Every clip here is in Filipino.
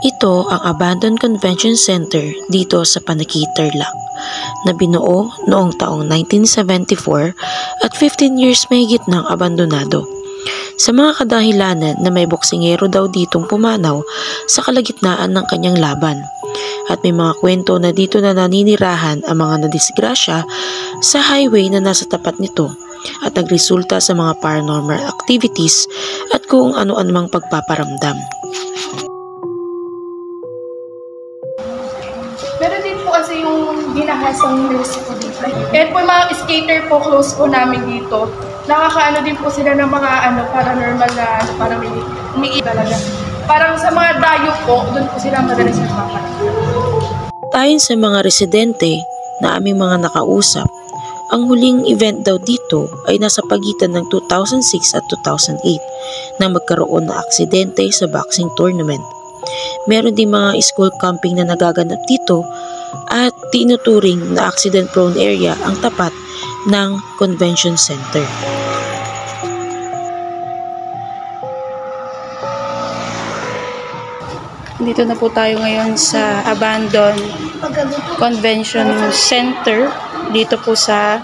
Ito ang Abandoned Convention Center dito sa Paniki, Tarlac, na binuo noong taong 1974 at 15 years mahigit nang abandonado. Sa mga kadahilanan na may boksingero daw ditong pumanaw sa kalagitnaan ng kanyang laban. At may mga kwento na dito na naninirahan ang mga nadisgrasya sa highway na nasa tapat nito at nagresulta sa mga paranormal activities at kung ano-anumang pagpaparamdam. Meron din po kasi yung ginahasang nurse po dito. Kahit po yung mga skater po, close po namin dito, nakakaano din po sila ng mga paranormal na parang umiiyak talaga. Parang sa mga dayo po, doon po sila madalas nagpapalagay. Ayon sa mga residente na aming mga nakausap, ang huling event daw dito ay nasa pagitan ng 2006 at 2008 nang magkaroon ng aksidente sa boxing tournament. Meron din mga school camping na nagaganap dito at tinuturing na accident-prone area ang tapat ng convention center. Dito na po tayo ngayon sa Abandoned Convention Center dito po sa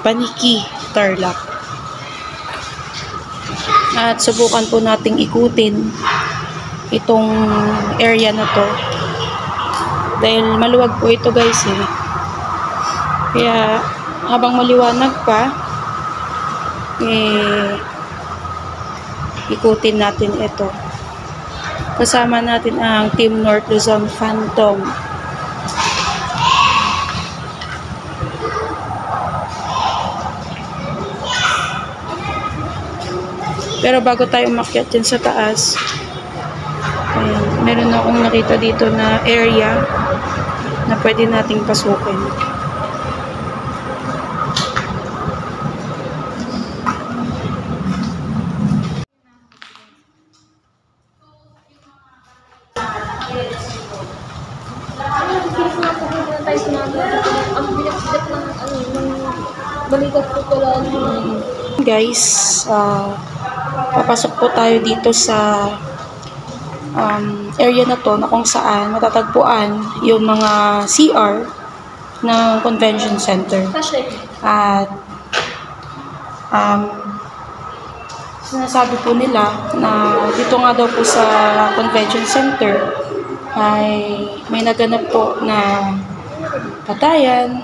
Paniki, Tarlac. At subukan po nating ikutin itong area na to. Dahil maluwag po ito guys eh. Kaya habang maliwanag pa, ikutin natin ito. Kasama natin ang Team North Luzon Phantom. Pero bago tayo umakyat dyan sa taas, meron akong nakita dito na area na pwede nating pasukin. Guys, papasok po tayo dito sa area na to na kung saan matatagpuan yung mga CR ng convention center. At sinasabi po nila na dito nga daw po sa convention center ay may naganap po na patayan,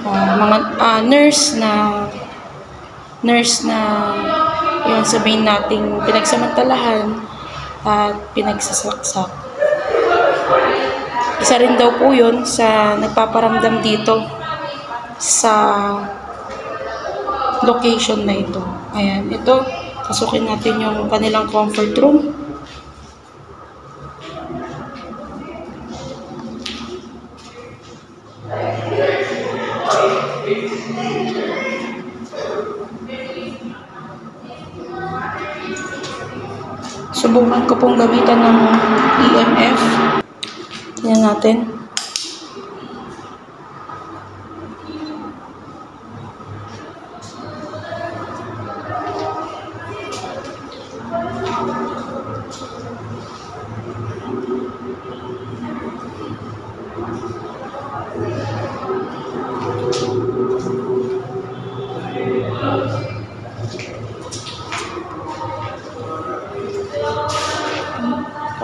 mga nurse na yun sabihin nating pinagsamantalahan at pinagsasaksak. Isa rin daw po yun sa nagpaparamdam dito sa location na ito. Ayan, ito, pasukin natin yung kanilang comfort room. Subukan ko pong gamitan ng EMF. Tingnan natin.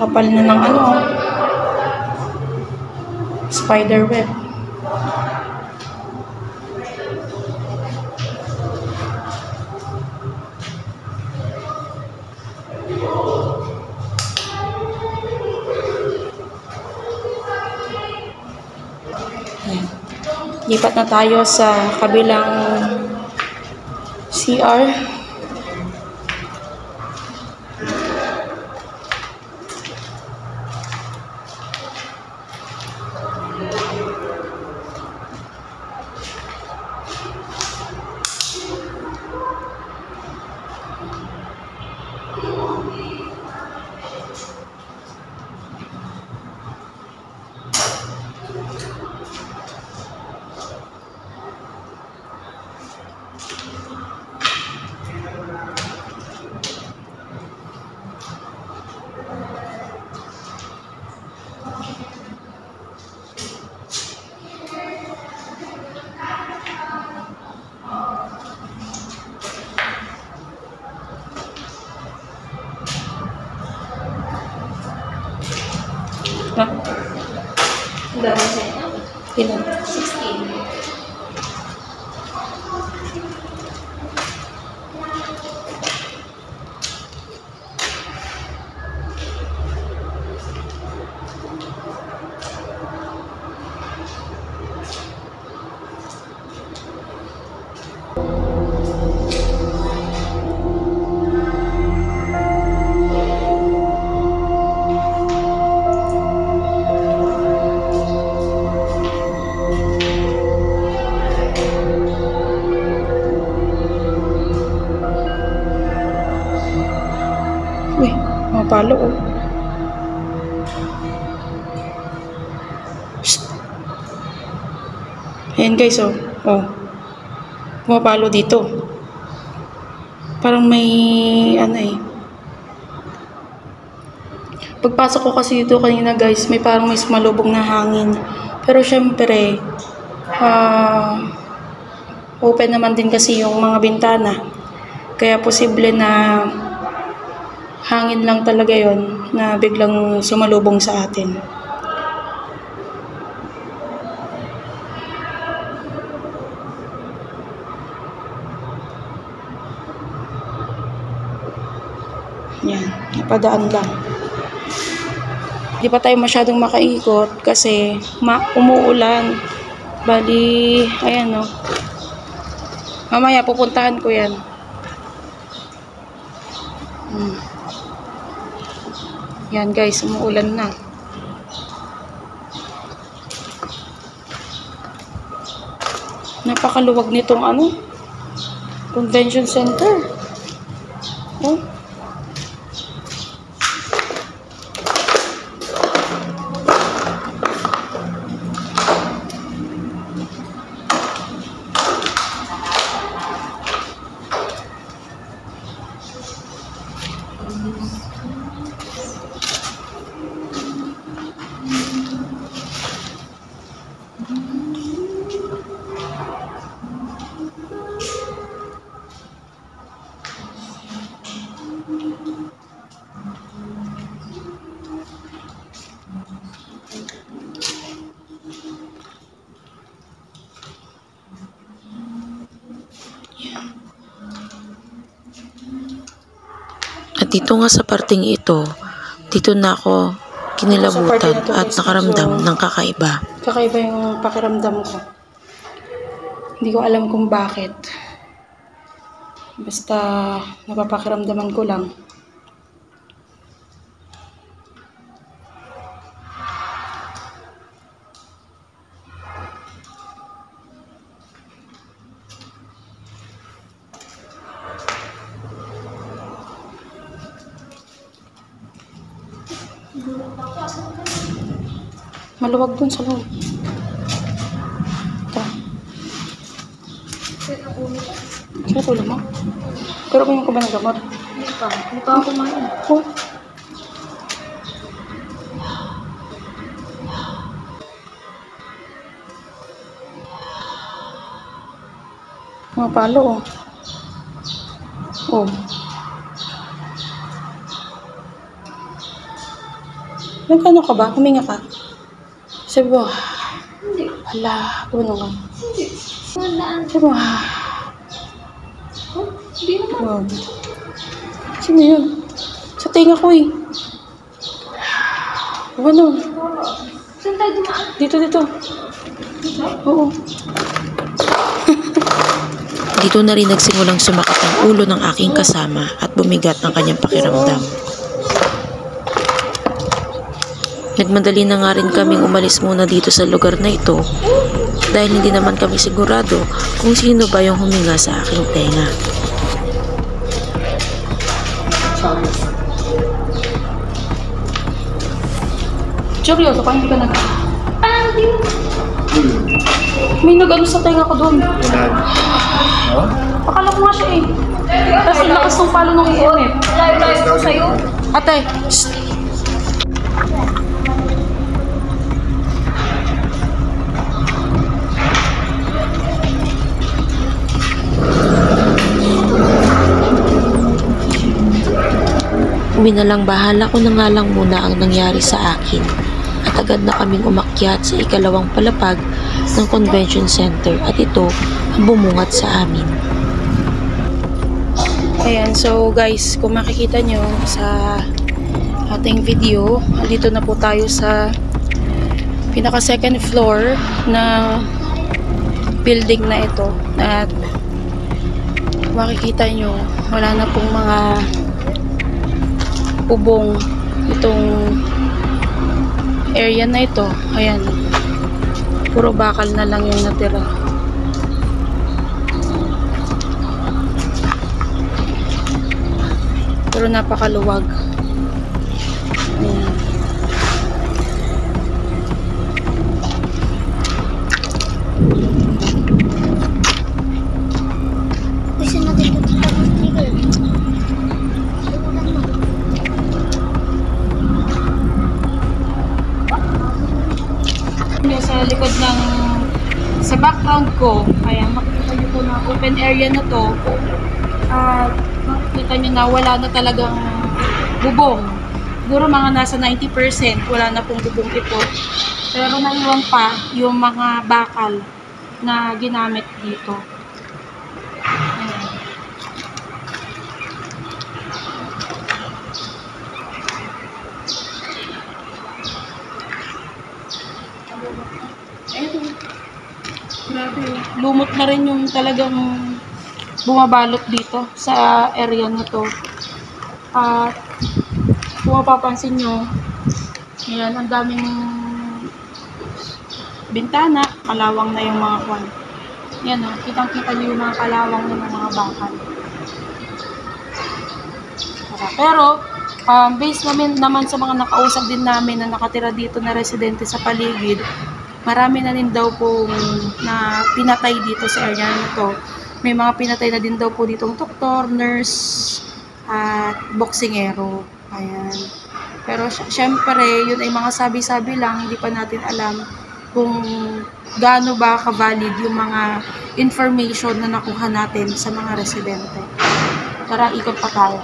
Kapal na ng spider web. Lipat na tayo sa kabilang CR. Ha? Ilan? 16. Uy, mapalo oh. Shh. Ayan guys oh. Oh. Pumapalo dito. Parang may ano eh. Pagpasok ko kasi dito kanina guys, may parang may sumalubong na hangin. Pero syempre, open naman din kasi yung mga bintana. Kaya posible na hangin lang talaga yon na biglang sumalubong sa atin. Yan, napadaan lang. Di pa tayo masyadong makaikot kasi umuulan. Bali, ayan o. Mamaya pupuntahan ko yan. Yan guys, umuulan na. Napakaluwag nitong ano, convention center. Oh. At dito nga sa parting ito, dito na ako kinilabutan at nakaramdam ng kakaiba. Kakaiba yung pakiramdam ko. Hindi ko alam kung bakit. Basta napapakiramdaman ko lang. Maluwag dun sa loob. Ito. Sino tulog mo? Pero kung ka ba ng gamot? Hindi pa ako kumain. Oh. Mga palo oh. Oh. Nagkano ka ba? Huminga ka? Sabi mo, Hindi. hala, puno ka. Hindi. Walaan. Sabi mo, Oh, hindi naman. wow. Sino yun? Sa tinga ko eh. Ano? Saan tayo dumaan? Dito. Oo. Dito na rin nagsimulang sumakit ang ulo ng aking kasama at bumigat ang kanyang pakiramdam. Nagmadali na nga rin kaming umalis muna dito sa lugar na ito dahil hindi naman kami sigurado kung sino ba yung huminga sa aking tenga. Seryoso ka, hindi ka nag... Parang di. May nag-ano sa tenga ko doon. Akala ko nga siya eh. Tapos ang lakas ng palo ng EMF. Layo-layo ko sa'yo. Ate, shh. Uwi na lang, bahala ko na nga lang muna ang nangyari sa akin. at agad na kaming umakyat sa ikalawang palapag ng convention center at ito ang bumungat sa amin. Ayan, so guys, kung makikita nyo sa ating video, dito na po tayo sa pinaka second floor na building na ito. At makikita nyo, wala na pong mga bubong itong area na ito. Ayan, puro bakal na lang yung natira. Pero napakaluwag. Ayan. Gusto natin ito tapos trigger. Sa likod ng sa background ko, ayan, makikita nyo po na open area na to. Makikita nyo na wala na talagang bubong. Siguro mga nasa 90% wala na pong bubong ito. Pero naiwan pa yung mga bakal na ginamit dito. Ayan. Ayun. Grabe. Lumot na rin yung talagang bumabalot dito sa area na to. At kung mapapansin nyo, ayan, ang daming bintana, kalawang na yung mga kwan. Yan o, kitang-kita nyo yung mga kalawang ng mga bakal. Pero, based naman sa mga nakausap din namin na nakatira dito na residente sa paligid, marami na din daw po na pinatay dito sa area nito. May mga pinatay na din daw po ditong doktor, nurse, at boksingero. Ayan. Pero syempre, yun ay mga sabi-sabi lang, hindi pa natin alam kung gaano ba ka-valid yung mga information na nakuha natin sa mga residente. Tara, ikot pa tayo.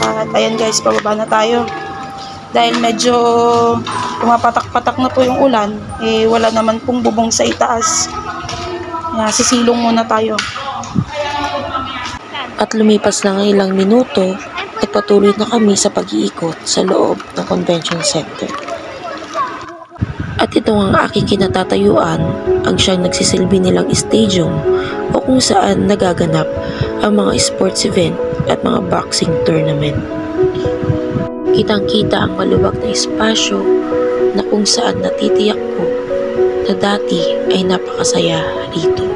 At ayan guys, pababa na tayo. Dahil medyo pumapatak-patak na po yung ulan, eh wala naman pong bubong sa itaas. Sisilong muna tayo. At lumipas na ng ilang minuto at patuloy na kami sa pag-iikot sa loob ng convention center. At ito ang aking kinatatayuan, ang siyang nagsisilbi nilang stadium o kung saan nagaganap ang mga sports event at mga boxing tournament. Kitang-kita ang maluwag na espasyo na kung saan natitiyak ko na dati ay napakasaya rito.